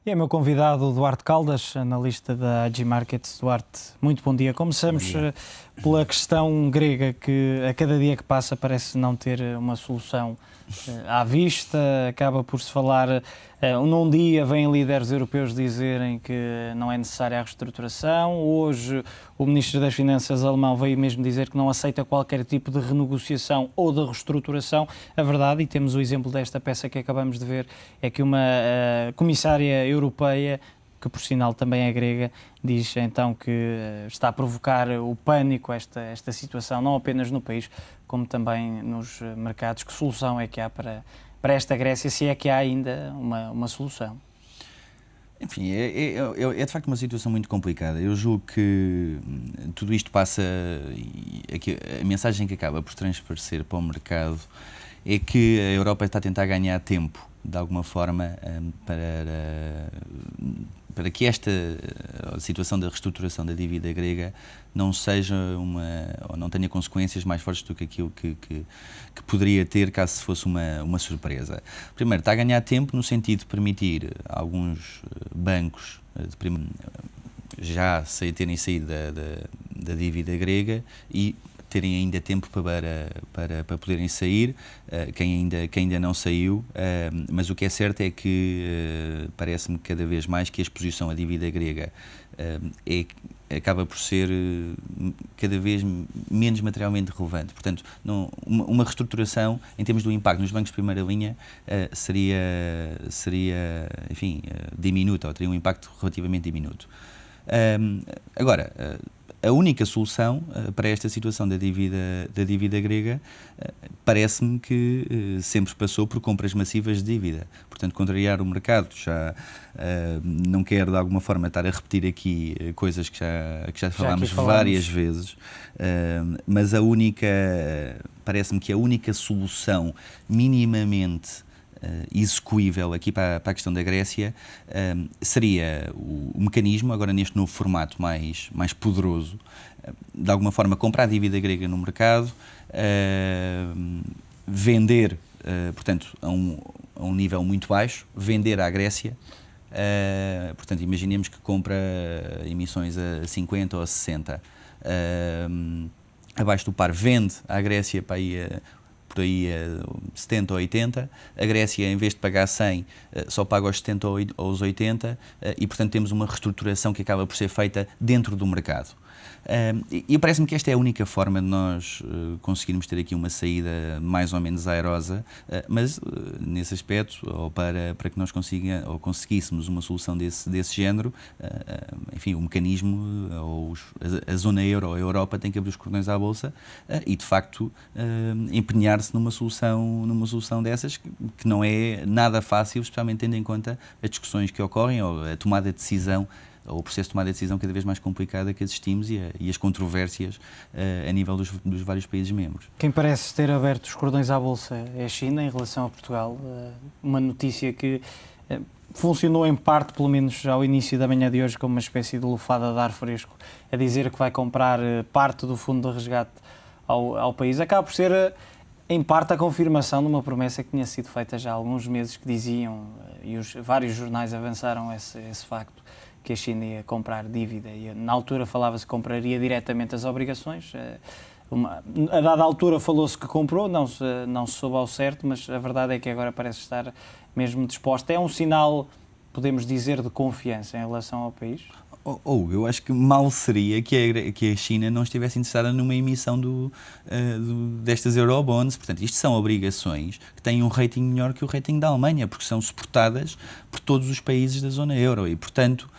E é meu convidado o Duarte Caldas, analista da IG Markets. Duarte, muito bom dia. Começamos pela questão grega, que a cada dia que passa parece não ter uma solução à vista. Acaba por se falar, num dia vêm líderes europeus dizerem que não é necessária a reestruturação. Hoje o Ministro das Finanças alemão veio mesmo dizer que não aceita qualquer tipo de renegociação ou de reestruturação. A verdade, e temos o exemplo desta peça que acabamos de ver, é que uma comissária europeia, que por sinal também é grega, diz então que está a provocar o pânico esta situação, não apenas no país, como também nos mercados. Que solução é que há para esta Grécia, se é que há ainda uma solução? Enfim, é de facto uma situação muito complicada. Eu julgo que tudo isto passa, e a mensagem que acaba por transparecer para o mercado é que a Europa está a tentar ganhar tempo, de alguma forma, para que esta situação da reestruturação da dívida grega não seja ou não tenha consequências mais fortes do que aquilo que poderia ter caso fosse uma surpresa. Primeiro, está a ganhar tempo no sentido de permitir a alguns bancos já terem saído da dívida grega e terem ainda tempo para poderem sair, quem ainda não saiu, mas o que é certo é que parece-me cada vez mais que a exposição à dívida grega acaba por ser cada vez menos materialmente relevante. Portanto, uma reestruturação, em termos do impacto nos bancos de primeira linha, seria enfim, diminuta, ou teria um impacto relativamente diminuto. Agora, a única solução para esta situação da dívida grega parece-me que sempre passou por compras massivas de dívida. Portanto, contrariar o mercado, já não quero de alguma forma estar a repetir aqui coisas que já falámos várias vezes, mas parece-me que a única solução minimamente execuível aqui para a questão da Grécia seria o mecanismo, agora neste novo formato mais poderoso, de alguma forma comprar a dívida grega no mercado, vender, portanto, a um nível muito baixo, vender à Grécia. Portanto, imaginemos que compra emissões a 50 ou a 60, abaixo do par, vende à Grécia para aí por aí 70 ou 80, a Grécia, em vez de pagar 100, só paga aos 70 ou aos 80, e portanto temos uma reestruturação que acaba por ser feita dentro do mercado. E parece-me que esta é a única forma de nós conseguirmos ter aqui uma saída mais ou menos airosa, mas nesse aspecto, ou para que nós conseguíssemos uma solução desse género, enfim, o mecanismo, ou a zona euro ou a Europa tem que abrir os cordões à bolsa e, de facto, empenhar-se numa solução dessas, que não é nada fácil, especialmente tendo em conta as discussões que ocorrem, ou a tomada de decisão, ou o processo de tomada de decisão cada vez mais complicada que assistimos e as controvérsias a nível dos vários países membros. Quem parece ter aberto os cordões à Bolsa é a China, em relação a Portugal. Uma notícia que funcionou em parte, pelo menos ao início da manhã de hoje, como uma espécie de lufada de ar fresco, a dizer que vai comprar parte do fundo de resgate ao país. Acaba por ser, em parte, a confirmação de uma promessa que tinha sido feita já há alguns meses, que diziam, e vários jornais avançaram esse facto, que a China ia comprar dívida, e na altura falava-se que compraria diretamente as obrigações. A dada altura falou-se que comprou, não se soube ao certo, mas a verdade é que agora parece estar mesmo disposta. É um sinal, podemos dizer, de confiança em relação ao país? Eu acho que mal seria que a China não estivesse interessada numa emissão destas Eurobonds. Portanto, isto são obrigações que têm um rating melhor que o rating da Alemanha, porque são suportadas por todos os países da zona euro e, portanto,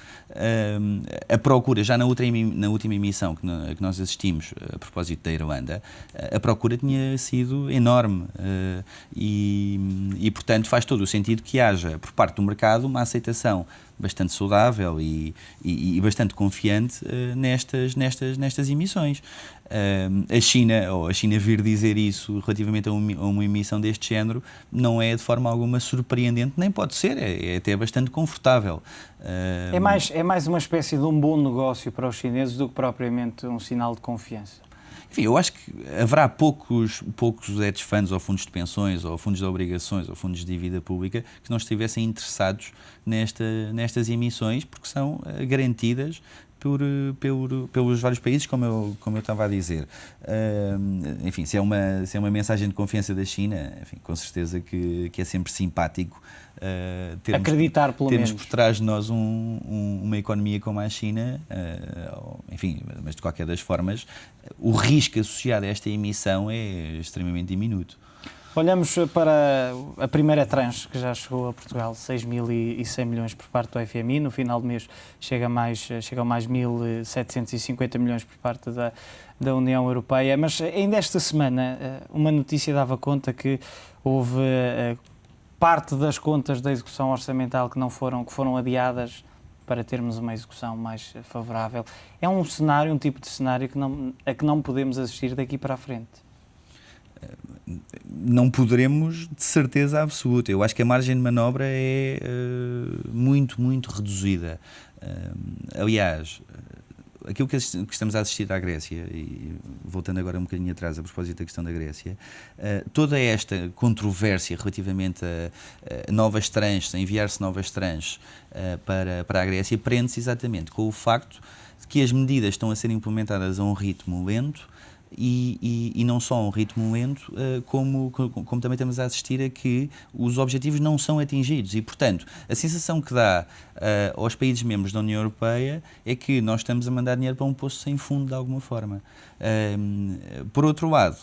a procura, já na última emissão que nós assistimos, a propósito da Irlanda, a procura tinha sido enorme e, portanto, faz todo o sentido que haja, por parte do mercado, uma aceitação bastante saudável e bastante confiante nestas emissões. A China vir dizer isso relativamente a uma emissão deste género não é de forma alguma surpreendente, nem pode ser, é até bastante confortável. É mais uma espécie de um bom negócio para os chineses do que propriamente um sinal de confiança. Enfim, eu acho que haverá poucos hedge funds ou fundos de pensões ou fundos de obrigações ou fundos de dívida pública que não estivessem interessados nestas emissões, porque são garantidas pelos vários países, como eu estava a dizer. Enfim, se é uma mensagem de confiança da China, enfim, com certeza que é sempre simpático acreditar, pelo menos. Termos por trás de nós uma economia como a China, enfim, mas de qualquer das formas, o risco associado a esta emissão é extremamente diminuto. Olhamos para a primeira tranche que já chegou a Portugal, 6.100 milhões por parte do FMI, no final do mês chegam mais 1.750 milhões por parte da União Europeia, mas ainda esta semana uma notícia dava conta que houve parte das contas da execução orçamental que foram adiadas para termos uma execução mais favorável. É um tipo de cenário a que não podemos assistir daqui para a frente. Não poderemos, de certeza absoluta. Eu acho que a margem de manobra é muito, muito reduzida. Aliás, aquilo que estamos a assistir à Grécia, e voltando agora um bocadinho atrás a propósito da questão da Grécia, toda esta controvérsia relativamente a novas tranches, a enviar-se novas tranches para a Grécia, prende-se exatamente com o facto de que as medidas estão a ser implementadas a um ritmo lento, e não só a um ritmo lento, como também estamos a assistir a que os objetivos não são atingidos e, portanto, a sensação que dá aos países membros da União Europeia é que nós estamos a mandar dinheiro para um poço sem fundo de alguma forma. Por outro lado,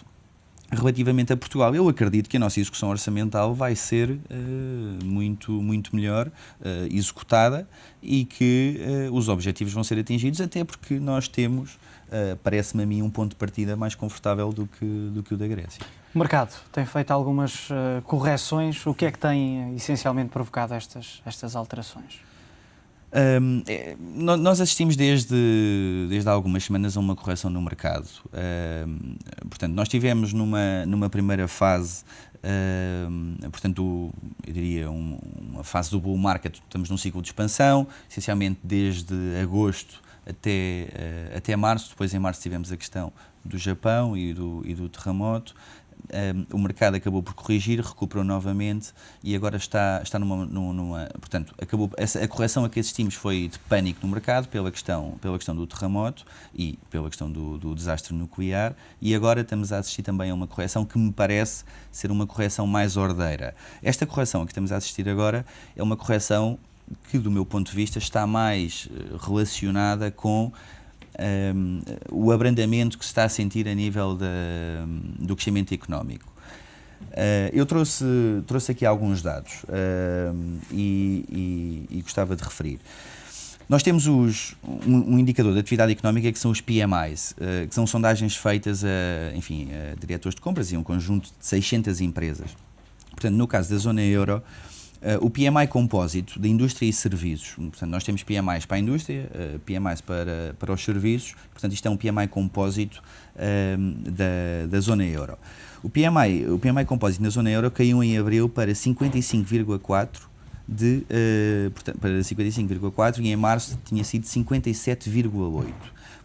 relativamente a Portugal, eu acredito que a nossa execução orçamental vai ser muito, muito melhor executada e que os objetivos vão ser atingidos, até porque nós temos, parece-me a mim, um ponto de partida mais confortável do que o da Grécia. O mercado tem feito algumas correções. O que é que tem essencialmente provocado estas alterações? Nós assistimos desde há algumas semanas a uma correção no mercado. Portanto, nós tivemos numa primeira fase, portanto, eu diria uma fase do bull market. Estamos num ciclo de expansão, essencialmente desde agosto até março. Depois, em março, tivemos a questão do Japão e do terremoto. O mercado acabou por corrigir, recuperou novamente e agora está numa portanto, a correção a que assistimos foi de pânico no mercado pela questão do terremoto e pela questão do desastre nuclear, e agora estamos a assistir também a uma correção que me parece ser uma correção mais ordeira. Esta correção a que estamos a assistir agora é uma correção que, do meu ponto de vista, está mais relacionada com o abrandamento que se está a sentir a nível do crescimento económico. Eu trouxe aqui alguns dados e gostava de referir. Nós temos um indicador de atividade económica que são os PMIs, que são sondagens feitas a diretores de compras e um conjunto de 600 empresas. Portanto, no caso da zona euro, o PMI compósito da indústria e serviços, portanto, nós temos PMIs para a indústria, PMIs para os serviços, portanto, isto é um PMI compósito da zona euro. O PMI compósito na zona euro caiu em abril para 55,4 para 55,4 e em março tinha sido 57,8.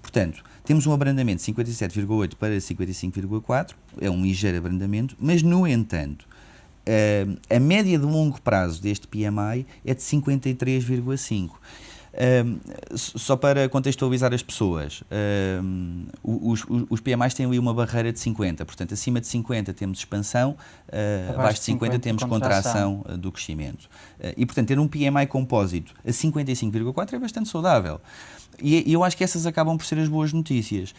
Portanto, temos um abrandamento de 57,8 para 55,4, é um ligeiro abrandamento, mas, no entanto, a média de longo prazo deste PMI é de 53,5. Só para contextualizar as pessoas, os PMIs têm ali uma barreira de 50, portanto, acima de 50 temos expansão, abaixo de 50 temos contração do crescimento. E, portanto, ter um PMI compósito a 55,4 é bastante saudável. E eu acho que essas acabam por ser as boas notícias.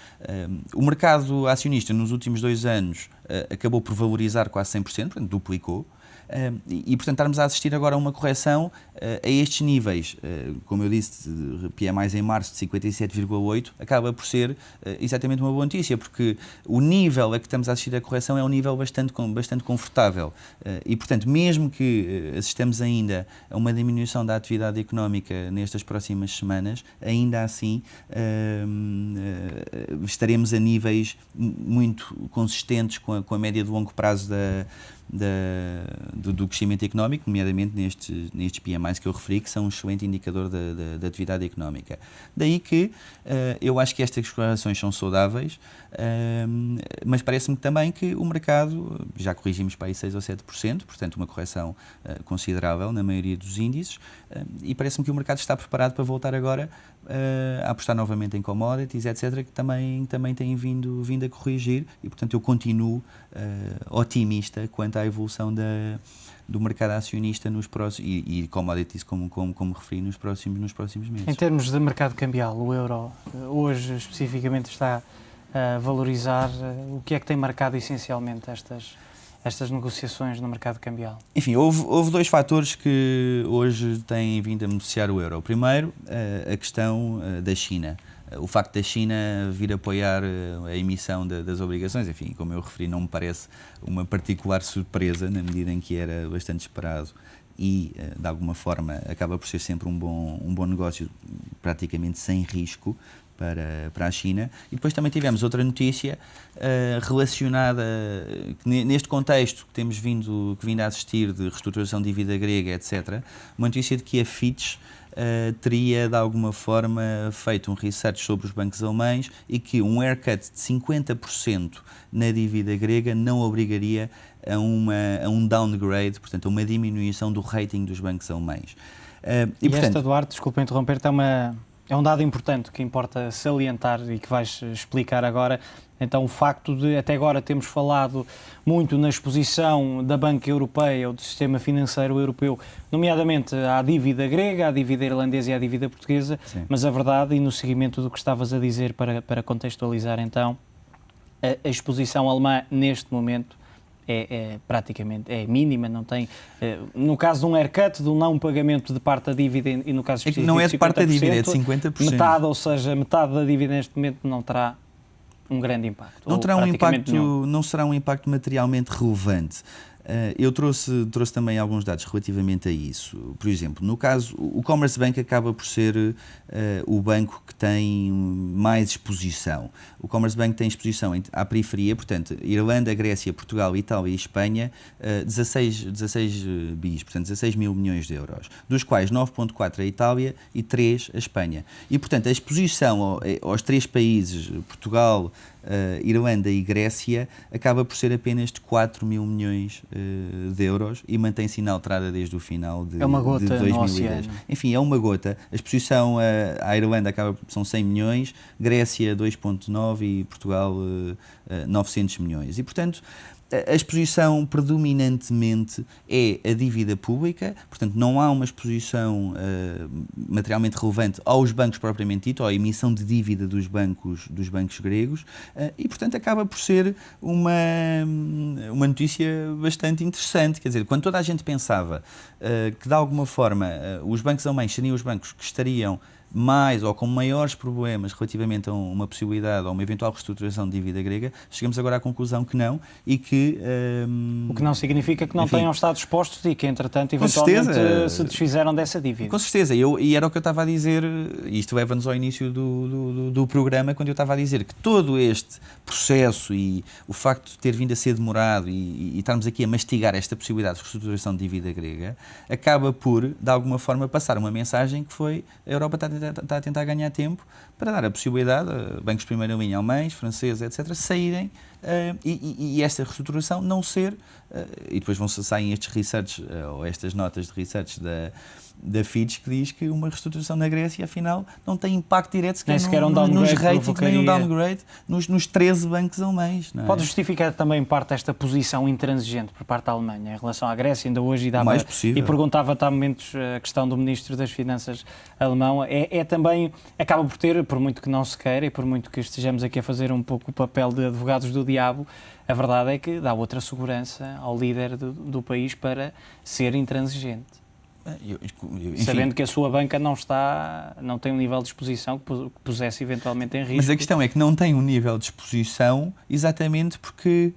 O mercado acionista nos últimos 2 anos acabou por valorizar quase 100%, portanto, duplicou. Portanto, estarmos a assistir agora a uma correção a estes níveis, como eu disse, PMIs em março de 57,8, acaba por ser exatamente uma boa notícia, porque o nível a que estamos a assistir a correção é um nível bastante confortável. E, portanto, mesmo que assistamos ainda a uma diminuição da atividade económica nestas próximas semanas, ainda assim estaremos a níveis muito consistentes com a média de longo prazo do crescimento económico, nomeadamente nestes PMIs que eu referi, que são um excelente indicador da atividade económica. Daí que eu acho que estas correlações são saudáveis, mas parece-me também que o mercado, já corrigimos para aí 6 ou 7%, portanto uma correção considerável na maioria dos índices, e parece-me que o mercado está preparado para voltar agora a apostar novamente em commodities, etc., que também têm vindo a corrigir, e portanto eu continuo otimista quanto à evolução do mercado acionista nos próximos, e commodities, como referi, nos próximos meses. Em termos de mercado cambial, o euro hoje especificamente está a valorizar. O que é que tem marcado essencialmente estas negociações no mercado cambial? Enfim, houve dois fatores que hoje têm vindo a beneficiar o euro. Primeiro, a questão da China. O facto da China vir apoiar a emissão das obrigações, enfim, como eu referi, não me parece uma particular surpresa, na medida em que era bastante esperado e, de alguma forma, acaba por ser sempre um bom negócio, praticamente sem risco, para a China. E depois também tivemos outra notícia relacionada, que neste contexto que temos vindo a assistir de reestruturação de dívida grega, etc., uma notícia de que a Fitch teria, de alguma forma, feito um research sobre os bancos alemães e que um haircut de 50% na dívida grega não obrigaria a um downgrade, portanto, a uma diminuição do rating dos bancos alemães. E portanto, esta, Duarte, desculpa interromper-te, é um dado importante que importa salientar e que vais explicar agora. Então, o facto de, até agora, termos falado muito na exposição da Banca Europeia ou do sistema financeiro europeu, nomeadamente à dívida grega, à dívida irlandesa e à dívida portuguesa, sim, mas a verdade, e no seguimento do que estavas a dizer para contextualizar então, a exposição alemã neste momento praticamente mínima, não tem, no caso de um haircut, de um não pagamento de parte da dívida, e no caso específico não é de parte da dívida, é de 50%. Metade, ou seja, metade da dívida neste momento não terá um grande impacto. Não terá não será um impacto materialmente relevante. Eu trouxe também alguns dados relativamente a isso. Por exemplo, no caso, o Commerce Bank acaba por ser o banco que tem mais exposição. O Commerce Bank tem exposição à periferia, portanto, Irlanda, Grécia, Portugal, Itália e Espanha, 16 bis, portanto, 16 mil milhões de euros, dos quais 9,4 a Itália e 3 a Espanha. E, portanto, a exposição aos três países, Portugal, Irlanda e Grécia, acaba por ser apenas de 4 mil milhões de euros e mantém-se inalterada desde o final de 2010. Enfim, é uma gota. A exposição à Irlanda são 100 milhões, Grécia 2,9 e Portugal 900 milhões. E, portanto, a exposição predominantemente é a dívida pública, portanto não há uma exposição materialmente relevante aos bancos propriamente dito, ou à emissão de dívida dos bancos gregos, e portanto acaba por ser uma notícia bastante interessante. Quer dizer, quando toda a gente pensava que de alguma forma os bancos alemães seriam os bancos que estariam mais ou com maiores problemas relativamente a uma possibilidade ou uma eventual reestruturação de dívida grega, chegamos agora à conclusão que não, e que... o que não significa que não tenham estado expostos e que, entretanto, eventualmente se desfizeram dessa dívida. Com certeza, e era o que eu estava a dizer, e isto leva-nos ao início do programa, quando eu estava a dizer que todo este processo e o facto de ter vindo a ser demorado e estarmos aqui a mastigar esta possibilidade de reestruturação de dívida grega, acaba por, de alguma forma, passar uma mensagem que foi: a Europa está a tentar ganhar tempo para dar a possibilidade a bancos de primeira linha, alemães, franceses, etc., saírem e esta reestruturação não ser, e depois saem estes research, ou estas notas de research da Fitch, que diz que uma reestruturação na Grécia, afinal, não tem impacto direto sequer nos ratings, nem um downgrade nos 13 bancos alemães. Não é? Pode justificar também, em parte, esta posição intransigente por parte da Alemanha em relação à Grécia, ainda hoje, e perguntava-te há momentos a questão do Ministro das Finanças alemão, também, acaba por ter, por muito que não se queira e por muito que estejamos aqui a fazer um pouco o papel de advogados do diabo, a verdade é que dá outra segurança ao líder do país para ser intransigente. Enfim, sabendo que a sua banca não tem um nível de exposição que pusesse eventualmente em risco. Mas a questão é que não tem um nível de exposição exatamente porque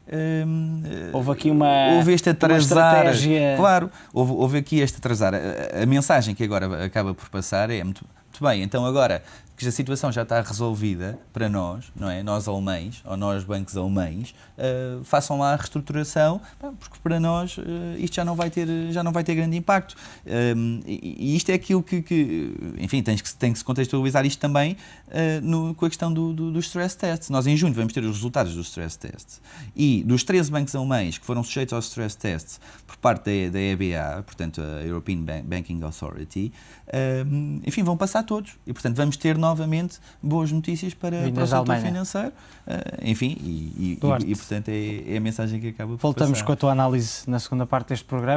houve aqui houve este atrasar. Estratégia... Claro, houve aqui este atrasar. A mensagem que agora acaba por passar é muito bem, então agora que a situação já está resolvida para nós, não é? Nós alemães, ou nós bancos alemães, façam lá a reestruturação, porque para nós isto já não vai ter grande impacto. E isto é aquilo que enfim, tem que se contextualizar isto também com a questão dos stress tests. Nós em junho vamos ter os resultados dos stress tests. E dos 13 bancos alemães que foram sujeitos aos stress tests por parte da EBA, portanto a European Banking Authority, enfim, vão passar todos. E, portanto, vamos ter novamente boas notícias para o setor financeiro. Enfim, e portanto, é a mensagem que acaba por Voltamos passar. com a tua análise na segunda parte deste programa.